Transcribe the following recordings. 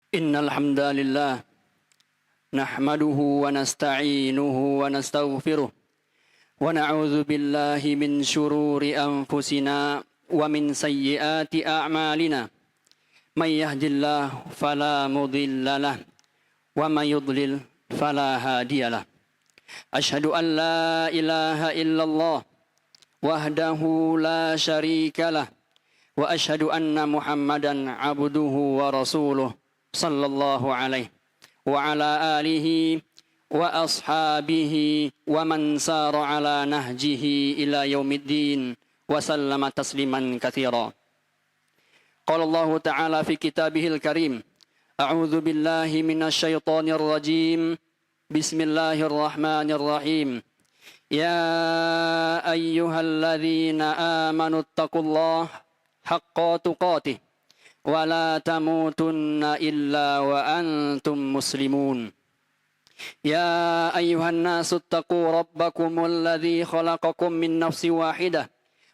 إن الحمد لله نحمده ونستعينه ونستغفره ونعوذ بالله من شرور أنفسنا ومن سيئات أعمالنا من يهد الله فلا مضل له ومن يضلل فلا هادي له أشهد أن لا إله إلا الله وحده لا شريك له وأشهد أن محمدا عبده ورسوله صلى الله عليه وعلى آله وأصحابه ومن سار على نهجه إلى يوم الدين وسلم تسليما كثيرا. قال الله تعالى في كتابه الكريم: أعوذ بالله من الشيطان الرجيم بسم الله الرحمن الرحيم يا أيها الذين آمنوا اتقوا الله حق تقاته ولا تموتن إلا وأنتم مسلمون يا أيها الناس اتقوا ربكم الذي خلقكم من نفس واحدة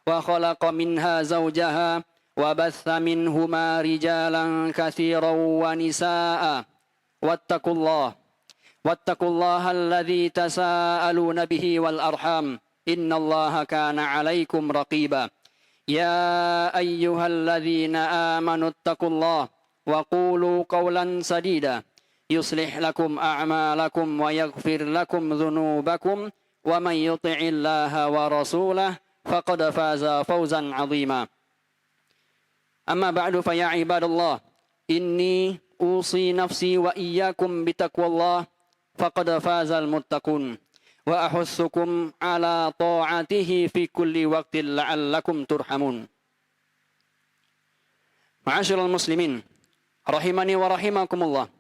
وخلق منها زوجها وبث منهما رجالا كثيرا ونساء واتقوا الله الذي تساءلون به والأرحام إن الله كان عليكم رقيبا يا أيها الذين آمنوا اتقوا الله وقولوا قولا سديدا يصلح لكم أعمالكم ويغفر لكم ذنوبكم ومن يطع الله ورسوله فقد فاز فوزا عظيما أما بعد فيا عباد الله إني أوصي نفسي وإياكم بتقوى الله فقد فاز المتقون وأحثكم على طاعته في كل وقت لعلكم ترحمون. Ma'asyiral muslimin rahimani wa rahimakumullah.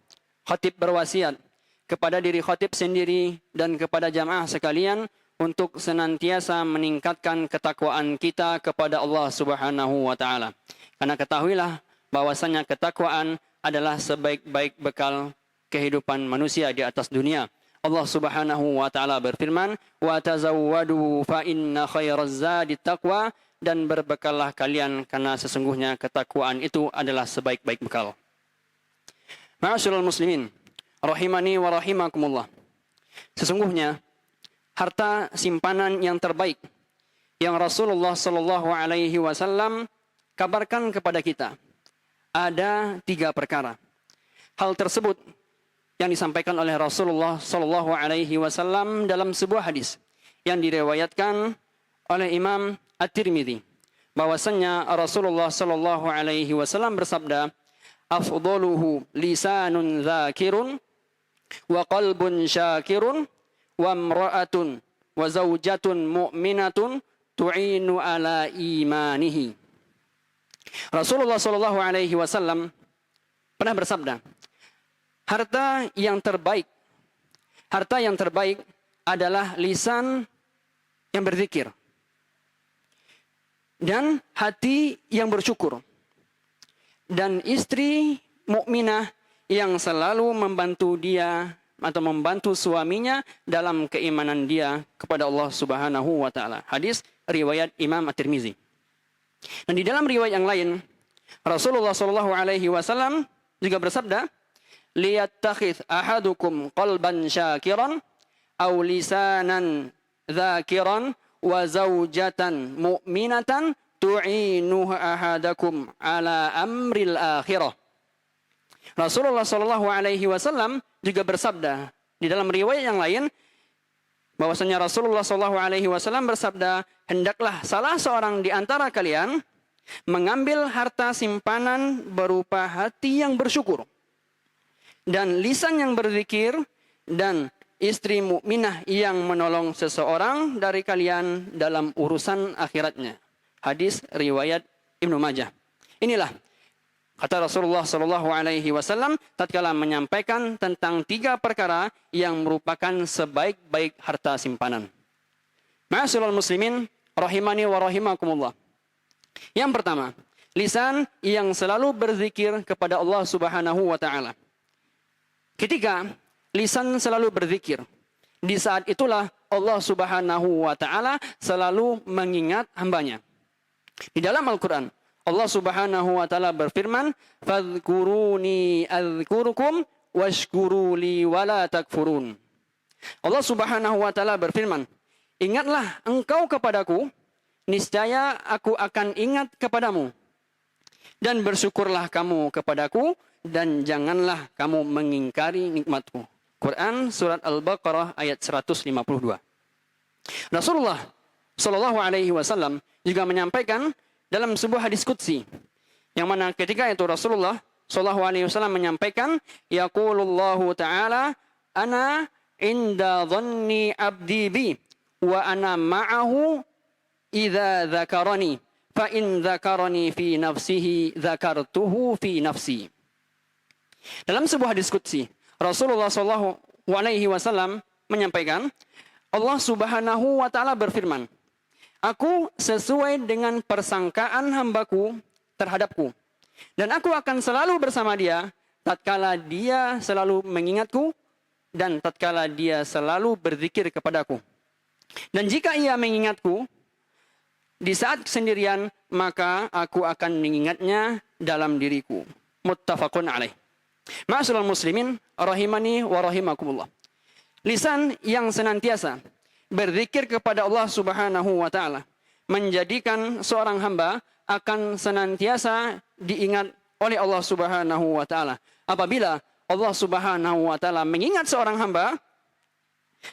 Khatib berwasiat kepada diri khatib sendiri dan kepada jamaah sekalian untuk senantiasa meningkatkan ketakwaan kita kepada Allah Subhanahu wa taala. Karena ketahuilah bahwasanya ketakwaan adalah sebaik-baik bekal kehidupan manusia di atas dunia. Allah Subhanahu wa taala berfirman, "Wa tazawwadu fa inna khairaz zadi taqwa," dan berbekallah kalian karena sesungguhnya ketakwaan itu adalah sebaik-baik bekal. Ma'asyiral muslimin, rahimani wa rahimakumullah. Sesungguhnya harta simpanan yang terbaik yang Rasulullah sallallahu alaihi wasallam kabarkan kepada kita ada 3 perkara. Hal tersebut yang disampaikan oleh Rasulullah sallallahu alaihi wasallam dalam sebuah hadis yang diriwayatkan oleh Imam At-Tirmidzi, bahwasanya Rasulullah sallallahu alaihi wasallam bersabda, "Afdaluhu lisanun dzakirun wa qalbun syakirun wa imra'atun wa zaujatun mu'minatun tu'inu ala imanihi." Rasulullah sallallahu alaihi wasallam pernah bersabda, harta yang terbaik adalah lisan yang berzikir dan hati yang bersyukur dan istri mukminah yang selalu membantu dia atau membantu suaminya dalam keimanan dia kepada Allah Subhanahu wa taala. Hadis riwayat Imam At-Tirmidzi. Dan di dalam riwayat yang lain Rasulullah sallallahu alaihi wasallam juga bersabda, liyattakhidh ahadukum qalban syakiran aw lisanan dzakiran wa zaujatan mu'minatan tu'inu ahadakum ala amril akhirah. Rasulullah sallallahu alaihi wasallam juga bersabda di dalam riwayat yang lain bahwasanya Rasulullah sallallahu alaihi wasallam bersabda, hendaklah salah seorang di antara kalian mengambil harta simpanan berupa hati yang bersyukur dan lisan yang berzikir dan istri mukminah yang menolong seseorang dari kalian dalam urusan akhiratnya. Hadis riwayat Ibnu Majah. Inilah kata Rasulullah sallallahu alaihi wasallam tatkala menyampaikan tentang 3 perkara yang merupakan sebaik-baik harta simpanan. Ma'asyiral muslimin rahimani wa rahimakumullah. Yang pertama, lisan yang selalu berzikir kepada Allah Subhanahu wa taala. Ketika lisan selalu berzikir, di saat itulah Allah Subhanahu wa taala selalu mengingat hambanya. Di dalam Al-Qur'an Allah Subhanahu wa taala berfirman, "Fadhkuruni adzkurukum washkuru li wala takfurun." Allah Subhanahu wa taala berfirman, "Ingatlah engkau kepadaku, niscaya aku akan ingat kepadamu. Dan bersyukurlah kamu kepadaku, dan janganlah kamu mengingkari nikmatku." Quran surat Al-Baqarah ayat 152. Rasulullah Shallallahu Alaihi Wasallam juga menyampaikan dalam sebuah hadis qudsi, yang mana ketika itu Rasulullah Shallallahu Alaihi Wasallam menyampaikan, yaqulullahu ta'ala, ana inda dhanni abdi bi wa ana ma'ahu idza dzakarani fa in dzakarani fi nafsihi dzakartuhu fi nafsi. Dalam sebuah hadis qudsi, Rasulullah Shallallahu Alaihi Wasallam menyampaikan, Allah Subhanahu wa taala berfirman, "Aku sesuai dengan persangkaan hambaku terhadapku, dan aku akan selalu bersama dia tatkala dia selalu mengingatku dan tatkala dia selalu berzikir kepadaku. Dan jika ia mengingatku di saat kesendirian, maka aku akan mengingatnya dalam diriku." Muttafaqun alaih. Ma'asyiral muslimin rahimani wa rahimakumullah. Lisan yang senantiasa berzikir kepada Allah Subhanahu wa taala menjadikan seorang hamba akan senantiasa diingat oleh Allah Subhanahu wa taala. Apabila Allah Subhanahu wa taala mengingat seorang hamba,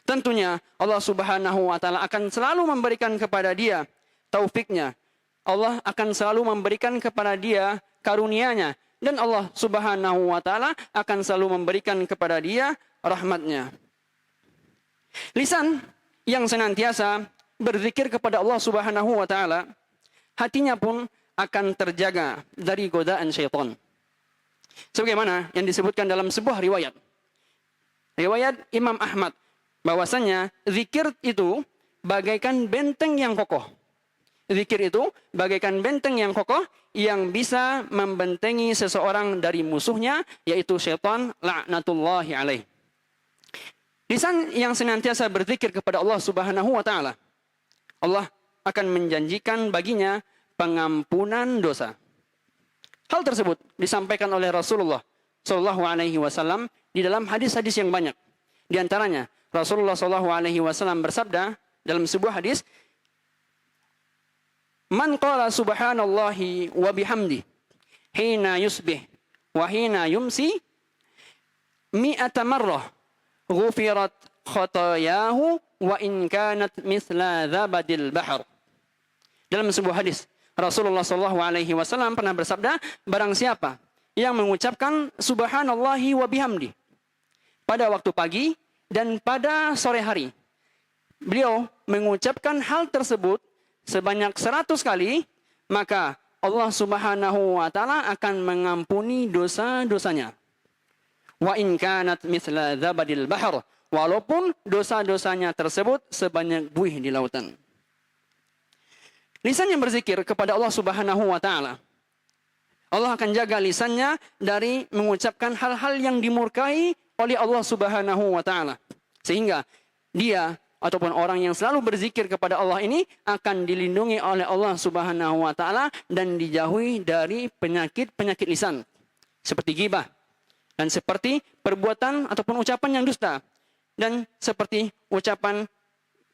tentunya Allah Subhanahu wa taala akan selalu memberikan kepada dia taufiknya. Allah akan selalu memberikan kepada dia karunia-Nya, dan Allah Subhanahu wa taala akan selalu memberikan kepada dia rahmat-Nya. Lisan yang senantiasa berzikir kepada Allah Subhanahu wa taala, hatinya pun akan terjaga dari godaan syaitan. Sebagaimana yang disebutkan dalam sebuah riwayat Imam Ahmad, bahwasanya zikir itu bagaikan benteng yang kokoh. Zikir itu bagaikan benteng yang kokoh yang bisa membentengi seseorang dari musuhnya, yaitu syaitan laknatullahi alaih. Lisan yang senantiasa berzikir kepada Allah Subhanahu wa taala, Allah akan menjanjikan baginya pengampunan dosa. Hal tersebut disampaikan oleh Rasulullah Shallallahu Alaihi Wasallam di dalam hadis-hadis yang banyak. Di antaranya Rasulullah Shallallahu Alaihi Wasallam bersabda dalam sebuah hadis, "Man qala subhanallahi wa bihamdi hina yusbih wa hina yumsi mi'ata marrah ghufirat khatayahu wa in kanat mithla zabadil bahr." Dalam sebuah hadis Rasulullah Shallallahu Alaihi Wasallam pernah bersabda, barang siapa yang mengucapkan subhanallahi wa bihamdi pada waktu pagi dan pada sore hari, beliau mengucapkan hal tersebut sebanyak 100 kali, maka Allah Subhanahu wa taala akan mengampuni dosa-dosanya. Wa in kanat mithla zabadil bahr, walaupun dosa-dosanya tersebut sebanyak buih di lautan. Lisan yang berzikir kepada Allah Subhanahu wa taala, Allah akan jaga lisannya dari mengucapkan hal-hal yang dimurkai oleh Allah Subhanahu wa taala. Sehingga dia ataupun orang yang selalu berzikir kepada Allah ini akan dilindungi oleh Allah Subhanahu wa taala dan dijauhi dari penyakit-penyakit lisan seperti ghibah, dan seperti perbuatan ataupun ucapan yang dusta, dan seperti ucapan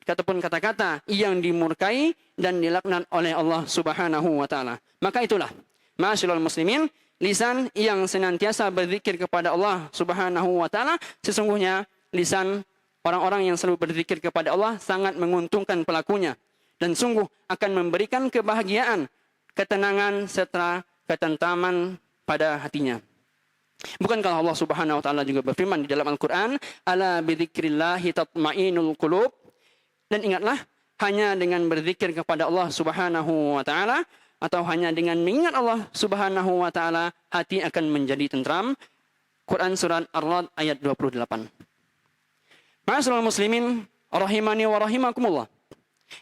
ataupun kata-kata yang dimurkai dan dilaknat oleh Allah Subhanahu wa taala. Maka itulah, ma'asyiral muslimin, lisan yang senantiasa berzikir kepada Allah Subhanahu wa taala, sesungguhnya lisan orang-orang yang selalu berzikir kepada Allah sangat menguntungkan pelakunya dan sungguh akan memberikan kebahagiaan, ketenangan serta ketentraman pada hatinya. Bukankah Allah Subhanahu wa taala juga berfirman di dalam Al-Qur'an, "Ala bidzikrillahi tatma'innul qulub." Dan ingatlah, hanya dengan berzikir kepada Allah Subhanahu wa taala atau hanya dengan mengingat Allah Subhanahu wa taala, hati akan menjadi tentram. Quran surat Ar-Ra'd ayat 28. Ma'asyiral muslimin rahimani wa rahimakumullah.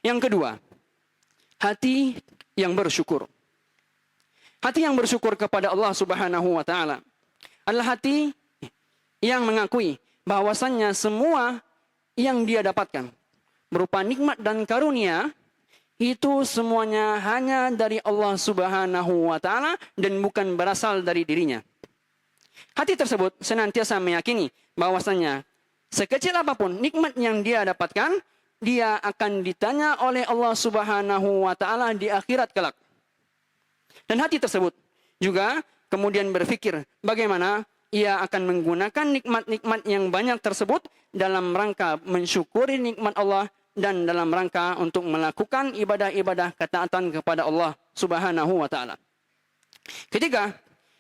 Yang kedua, hati yang bersyukur. Hati yang bersyukur kepada Allah Subhanahu wa taala adalah hati yang mengakui bahwasannya semua yang dia dapatkan berupa nikmat dan karunia itu semuanya hanya dari Allah Subhanahu wa taala dan bukan berasal dari dirinya. Hati tersebut senantiasa meyakini bahwasanya sekecil apapun nikmat yang dia dapatkan, dia akan ditanya oleh Allah Subhanahu wa taala di akhirat kelak. Dan hati tersebut juga kemudian berpikir bagaimana ia akan menggunakan nikmat-nikmat yang banyak tersebut dalam rangka mensyukuri nikmat Allah dan dalam rangka untuk melakukan ibadah-ibadah ketaatan kepada Allah Subhanahu wa taala. Ketika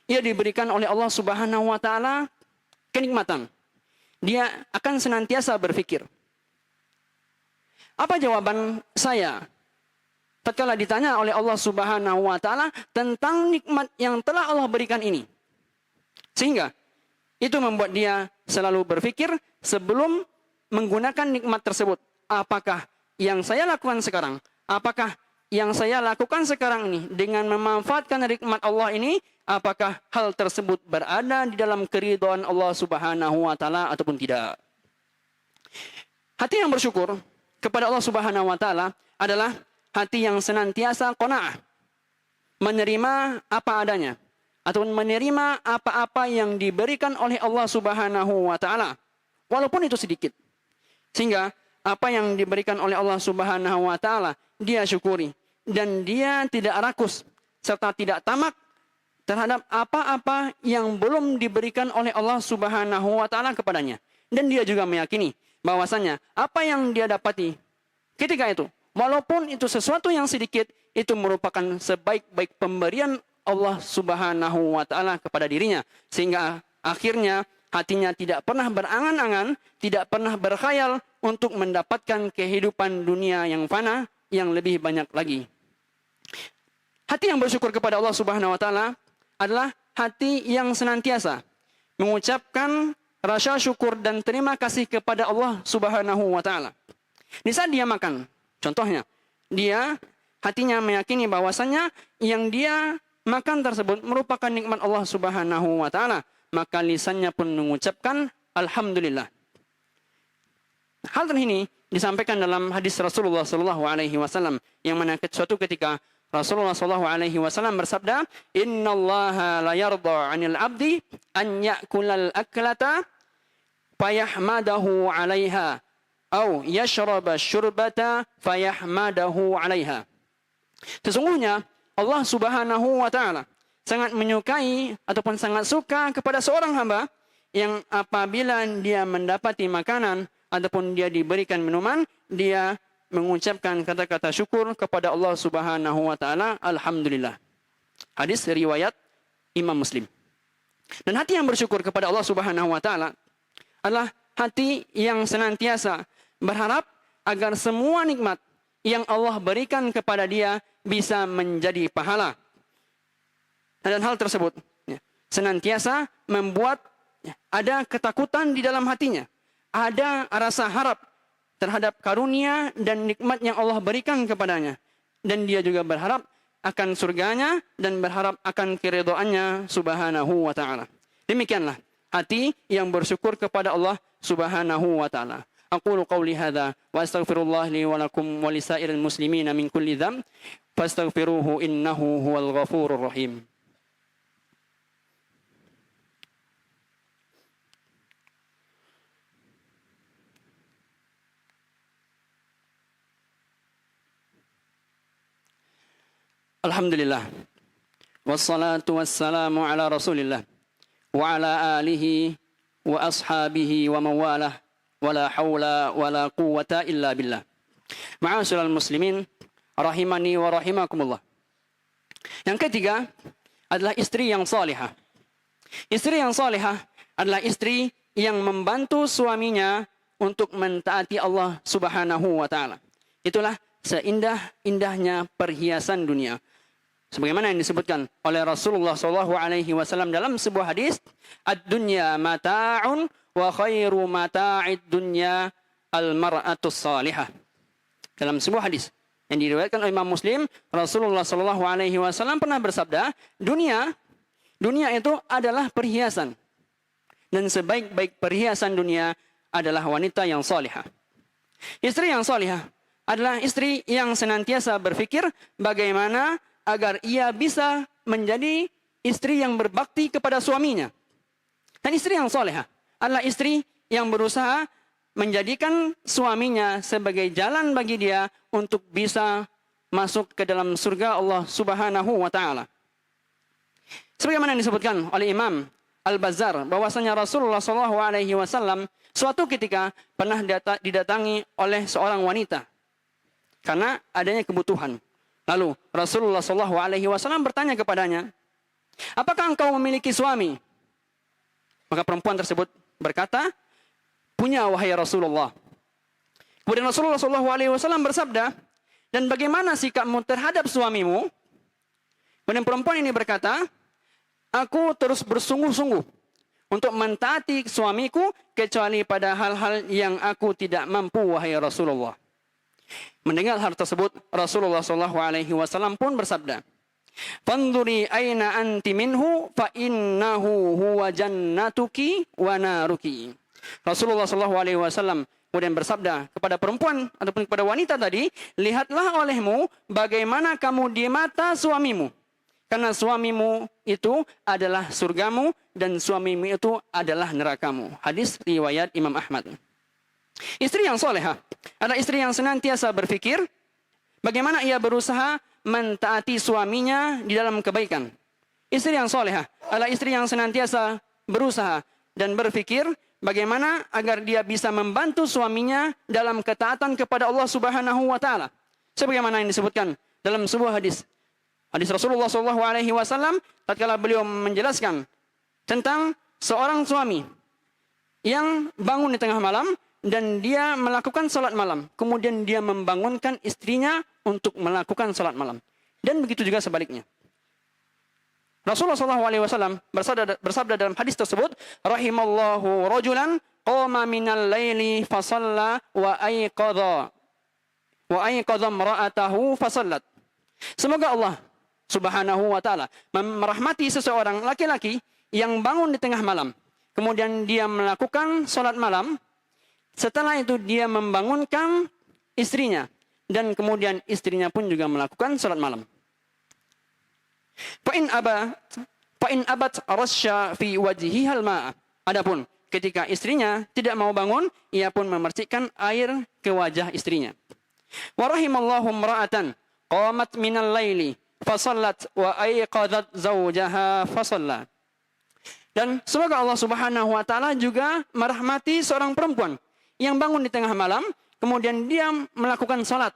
ia diberikan oleh Allah Subhanahu wa taala kenikmatan, dia akan senantiasa berpikir, apa jawaban saya tatkala ditanya oleh Allah Subhanahu wa taala tentang nikmat yang telah Allah berikan ini? Sehingga itu membuat dia selalu berpikir sebelum menggunakan nikmat tersebut, apakah yang saya lakukan sekarang, apakah yang saya lakukan sekarang ini dengan memanfaatkan nikmat Allah ini, apakah hal tersebut berada di dalam keridhaan Allah Subhanahu wa taala ataupun tidak. Hati yang bersyukur kepada Allah Subhanahu wa taala adalah hati yang senantiasa qanaah, menerima apa adanya ataupun menerima apa-apa yang diberikan oleh Allah Subhanahu wa taala walaupun itu sedikit. Sehingga apa yang diberikan oleh Allah Subhanahu wa taala dia syukuri dan dia tidak rakus serta tidak tamak terhadap apa-apa yang belum diberikan oleh Allah Subhanahu wa taala kepadanya. Dan dia juga meyakini bahwasanya apa yang dia dapati ketika itu, walaupun itu sesuatu yang sedikit, itu merupakan sebaik-baik pemberian Allah Subhanahu wa taala kepada dirinya, sehingga akhirnya hatinya tidak pernah berangan-angan, tidak pernah berkhayal untuk mendapatkan kehidupan dunia yang fana yang lebih banyak lagi. Hati yang bersyukur kepada Allah Subhanahu wa taala adalah hati yang senantiasa mengucapkan rasa syukur dan terima kasih kepada Allah Subhanahu wa taala. Di saat dia makan, contohnya, dia hatinya meyakini bahwasanya yang dia makan tersebut merupakan nikmat Allah Subhanahu wa taala, maka lisannya pun mengucapkan alhamdulillah. Hal ini disampaikan dalam hadis Rasulullah sallallahu alaihi wasallam yang mana suatu ketika Rasulullah sallallahu alaihi wasallam bersabda, "Innallaha la yarda 'anil 'abdi an ya'kulal aklata fayahmadahu 'alaiha aw yashraba syurbata fayahmadahu 'alaiha." Sesungguhnya Allah Subhanahu wa taala sangat menyukai ataupun sangat suka kepada seorang hamba yang apabila dia mendapati makanan ataupun dia diberikan minuman, dia mengucapkan kata-kata syukur kepada Allah Subhanahu wa taala, alhamdulillah. Hadis riwayat Imam Muslim. Dan hati yang bersyukur kepada Allah Subhanahu wa taala adalah hati yang senantiasa berharap agar semua nikmat yang Allah berikan kepada dia bisa menjadi pahala. Dan hal tersebut senantiasa membuat ada ketakutan di dalam hatinya. Ada rasa harap terhadap karunia dan nikmat yang Allah berikan kepadanya. Dan dia juga berharap akan surganya dan berharap akan keridhaannya Subhanahu wa ta'ala. Demikianlah hati yang bersyukur kepada Allah Subhanahu wa ta'ala. أقول قولي هذا وأستغفر الله لي ولكم ولسائر المسلمين من كل ذنب فاستغفروه إنه هو الغفور الرحيم. الحمد لله والصلاة والسلام على رسول الله وعلى آله وأصحابه ومن والاه wala haula wala quwwata illa billah. Ma'asyiral muslimin rahimani wa rahimakumullah. Yang ketiga adalah istri yang salihah. Istri yang salihah adalah istri yang membantu suaminya untuk mentaati Allah Subhanahu wa taala. Itulah seindah-indahnya perhiasan dunia. Sebagaimana yang disebutkan oleh Rasulullah sallallahu alaihi wasallam dalam sebuah hadis, ad-dunya mata'un wa khairu mata'id dunya al-mar'atus salihah. Dalam sebuah hadis yang diriwayatkan oleh Imam Muslim, Rasulullah sallallahu alaihi wasallam pernah bersabda, dunia itu adalah perhiasan. Dan sebaik-baik perhiasan dunia adalah wanita yang salihah. Istri yang salihah adalah istri yang senantiasa berpikir bagaimana agar ia bisa menjadi istri yang berbakti kepada suaminya. Dan istri yang solehah adalah istri yang berusaha menjadikan suaminya sebagai jalan bagi dia untuk bisa masuk ke dalam surga Allah Subhanahu wa taala. Sebagaimana disebutkan oleh Imam Al-Bazzar bahwasanya Rasulullah sallallahu alaihi wasallam suatu ketika pernah didatangi oleh seorang wanita karena adanya kebutuhan. Lalu Rasulullah sallallahu alaihi wasallam bertanya kepadanya, "Apakah engkau memiliki suami?" Maka perempuan tersebut berkata, "Punya wahai Rasulullah." Kemudian Rasulullah sallallahu alaihi wasallam bersabda, "Dan bagaimana sikapmu terhadap suamimu?" Kemudian perempuan ini berkata, "Aku terus bersungguh-sungguh untuk mentaati suamiku kecuali pada hal-hal yang aku tidak mampu wahai Rasulullah." Mendengar hal tersebut, Rasulullah sallallahu alaihi wasallam pun bersabda, "Fanduri aina anti minhu fa innahu huwa jannatuki wa naruki." Rasulullah sallallahu alaihi wasallam kemudian bersabda kepada perempuan ataupun kepada wanita tadi, "Lihatlah olehmu bagaimana kamu di mata suamimu. Karena suamimu itu adalah surgamu dan suamimu itu adalah nerakamu." Hadis riwayat Imam Ahmad. Istri yang solehah adalah istri yang senantiasa berpikir bagaimana ia berusaha mentaati suaminya di dalam kebaikan. Istri yang solehah adalah istri yang senantiasa berusaha dan berpikir bagaimana agar dia bisa membantu suaminya dalam ketaatan kepada Allah Subhanahu wa taala. Sebagaimana yang disebutkan dalam sebuah hadis. Hadis Rasulullah sallallahu alaihi wasallam tatkala beliau menjelaskan tentang seorang suami yang bangun di tengah malam dan dia melakukan salat malam. Kemudian dia membangunkan istrinya untuk melakukan salat malam. Dan begitu juga sebaliknya. Rasulullah SAW bersabda dalam hadis tersebut, "Rahimallahu rajulan qama minal laili fasalla wa ayqadha imra'atahu fasallat." Semoga Allah Subhanahu wa taala merahmati seseorang laki-laki yang bangun di tengah malam. Kemudian dia melakukan salat malam. Setelah itu dia membangunkan istrinya. Dan kemudian istrinya pun juga melakukan salat malam. Fa'in abat rasya fi wajhihal ma'a. Adapun ketika istrinya tidak mau bangun, ia pun memercikkan air ke wajah istrinya. Wa rahimallahu imra'atan qamat minal laili fasallat wa ayqadat zawjaha fasalla. Dan semoga Allah Subhanahu wa taala juga merahmati seorang perempuan yang bangun di tengah malam, kemudian dia melakukan salat.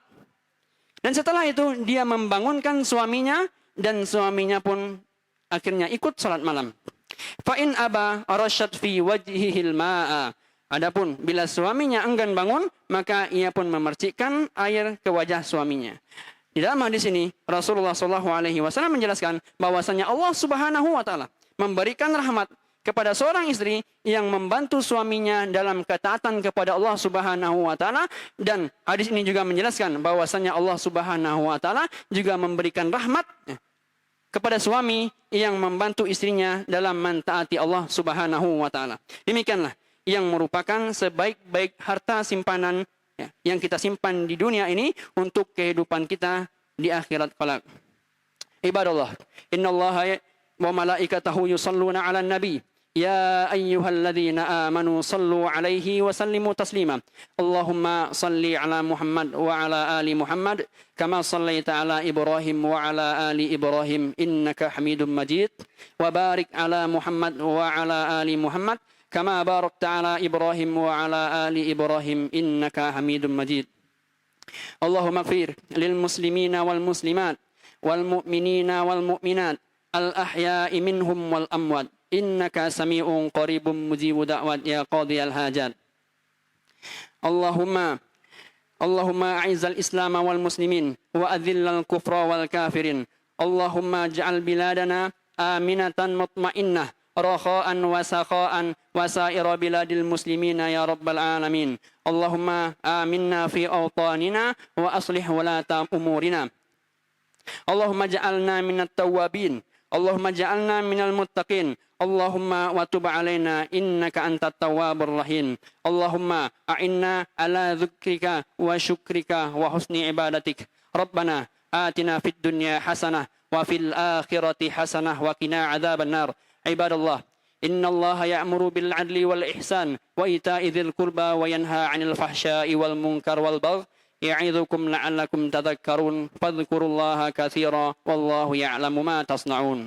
Dan setelah itu dia membangunkan suaminya dan suaminya pun akhirnya ikut salat malam. Fa in aba arasyad fi wajhihil ma'a. Adapun bila suaminya enggan bangun, maka ia pun memercikkan air ke wajah suaminya. Di dalam hadis ini Rasulullah SAW menjelaskan bahwasanya Allah Subhanahu wa taala memberikan rahmat kepada seorang istri yang membantu suaminya dalam ketaatan kepada Allah Subhanahu wa taala, dan hadis ini juga menjelaskan bahwasanya Allah Subhanahu wa taala juga memberikan rahmat kepada suami yang membantu istrinya dalam mentaati Allah Subhanahu wa taala. Demikianlah yang merupakan sebaik-baik harta simpanan yang kita simpan di dunia ini untuk kehidupan kita di akhirat kelak. Ibadallah, innallaha wa malaikatahu yusalluna 'alan nabi. Ya ayyuhalladzina amanu sallu 'alaihi wa sallimu taslima. Allahumma salli 'ala Muhammad wa 'ala ali Muhammad kama sallaita 'ala Ibrahim wa 'ala ali Ibrahim innaka Hamidum Majid. Wa barik 'ala Muhammad wa 'ala ali Muhammad kama barakta 'ala Ibrahim wa 'ala ali Ibrahim innaka Hamidum Majid. Allahumma ighfir lil muslimina wal muslimat wal mu'minina wal mu'minat al ahya'i minhum wal amwat. Innaka sami'un qaribun mujibu da'wat ya qadiyal hajat. Allahumma a'izzal islam wal muslimin wa adhillal kufra wal kafirin. Allahumma ja'al biladana aminatan mutmainnah rakha'an wa sakha'an wa sa'ira biladil muslimina ya rabbal alamin. Allahumma aminna fi awtanina wa aslih walata umurina. Allahumma ja'alna minat tawwabin Allahumma ja'alna minal muttaqin. Allahumma wa tub alaina innaka antat tawwabur rahim. Allahumma a'inna ala dzikrika wa syukrika wa husni ibadatik. Rabbana atina fid dunya hasanah wa fil akhirati hasanah wa qina adzaban nar. Ibadallah, innallaha ya'muru bil 'adli wal ihsan wa ita'i dzil qurba wa yanha 'anil fahsya'i wal munkar wal baghi. يعظكم لعلكم تذكرون فاذكروا الله كثيرا والله يعلم ما تصنعون